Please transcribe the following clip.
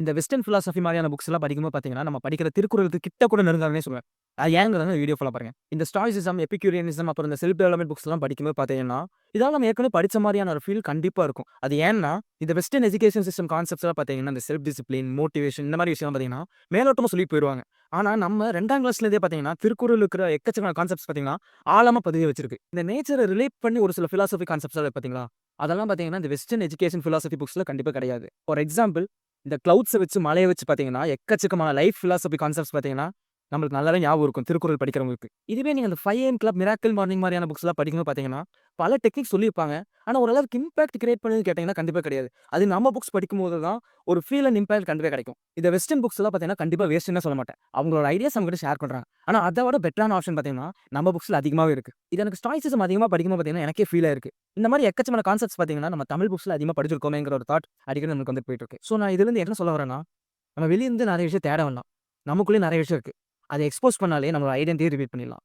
இந்த western philosophy மாதிரியான books எல்லாம் படிக்கும்போது பார்த்தீங்கன்னா, நம்ம படிக்கிற திருக்குறளுக்கு கிட்ட கூட நெருங்காதுன்னே சொல்லுவேன். அது ஏங்கிறத வீடியோ ஃபுல்லா பாருங்க. இந்த ஸ்டாய்சிசம், எபிக்யூரியனிசம் அப்புறம் இந்த செல்ஃப் டெவலப்மென்ட் புக்ஸ் எல்லாம் படிக்கும்போது பார்த்தீங்கன்னா, இதெல்லாம் நம்ம ஏற்கனவே படிச்ச மாரியான ஒரு ஃபீல் கண்டிப்பா இருக்கும். அது ஏன்னா, இந்த வெஸ்டர்ன் எஜுகேஷன் சிஸ்டம் கான்செப்ட்ஸ் எல்லாம் பார்த்தீங்கன்னா, இந்த செல்ஃப் டிசிப்ளின், மோட்டிவேஷன் இந்த மாரி விஷயம்லாம் பார்த்தீங்கன்னா, மேலோட்டமா சொல்லிட்டு போயிருவாங்க. ஆனா, நம்ம 2ஆம் கிளாஸ்லேருந்தே பார்த்தீங்கன்னா, திருக்குறள் இருக்கிற எக்கச்சக்கமான கான்செப்ட்ஸ் பார்த்தீங்கன்னா, ஆழமா பதிய வச்சிருக்கு. இந்த நேச்சர ரிலேட் பண்ணி ஒரு சில பிலாசபி கான்செப்ட்ஸ் எல்லாம் பார்த்தீங்களா? அதெல்லாம் பார்த்தீங்கன்னா, இந்த வெஸ்டர்ன் எஜுகேஷன் பிலாசபி புக்ஸ்ல கண்டிப்பா கிடையாது. ஃபார் எக்ஸாம்பிள் இந்த கிளவுட்ஸ வச்சு, மலைய வச்சு பார்த்தீங்கன்னா, எக்கச்சக்கமான லைஃப் பிலாசபி கான்செப்ட்ஸ் பார்த்தீங்கன்னா, நம்மளுக்கு நல்லாவே ஞாபகம் இருக்கும். திருக்குறள் படிக்கிறவங்களுக்கு. இதுவே நீங்க அந்த 5 ஏஎம் கிளப், மிராக்கிள் மார்னிங் மாரியான புக்ஸ்லாம் படிக்கும்போது பார்த்தீங்கன்னா, பல டெக்னிக்ஸ் சொல்லியிருப்பாங்க. ஆனா, ஓரளவுக்கு இம்பாக்ட் கிரியேட் பண்ணுதுன்னு கேட்டீங்கன்னா, கண்டிப்பா கிடையாது. அது நம்ம புக்ஸ் படிக்கும்போது தான் ஒரு ஃபீல் அண்ட் இம்பாக்ட் கண்டிப்பா கிடைக்கும். இந்த வெஸ்டர்ன் புக்ஸ் எல்லாம் பார்த்தீங்கன்னா, கண்டிப்பா வேஸ்ட்டுன்னு சொல்ல மாட்டேன். அவங்களோட ஐடியாஸ் நம்மகிட்ட ஷேர் பண்றாங்க. ஆனா, அத விட பெட்டரான ஆப்ஷன் பார்த்தீங்கன்னா, நம்ம புக்ஸ்ல அதிகமாவே இருக்கு. இது எனக்கு ஸ்டாய்சிசம் அதிகமா படிக்கும்போது பார்த்தீங்கன்னா, எனக்கே ஃபீல் ஆயிருக்கு. இந்த மாரி எக்கச்சக்கமான கான்செப்ட்ஸ் பார்த்தீங்கன்னா, நம்ம தமிழ் புக்ஸ்ல அதிகமா படிச்சிருக்கோமேங்கிற ஒரு தாட் அடிக்கடி நமக்கு வந்துட்டு போயிட்டு இருக்கு. ஸோ, நான் இதிலிருந்து என்ன சொல்ல வரேன்னா, நம்ம வெளிய இருந்து நெறைய விஷயம் தேட வேண்டாம். நமக்குள்ளயே நெறைய விஷயம் இருக்கு. அத எக்ஸ்போஸ் பண்ணாலே நம்மளோட ஐடென்டிட்டிய ரிவீல் பண்ணிடலாம்.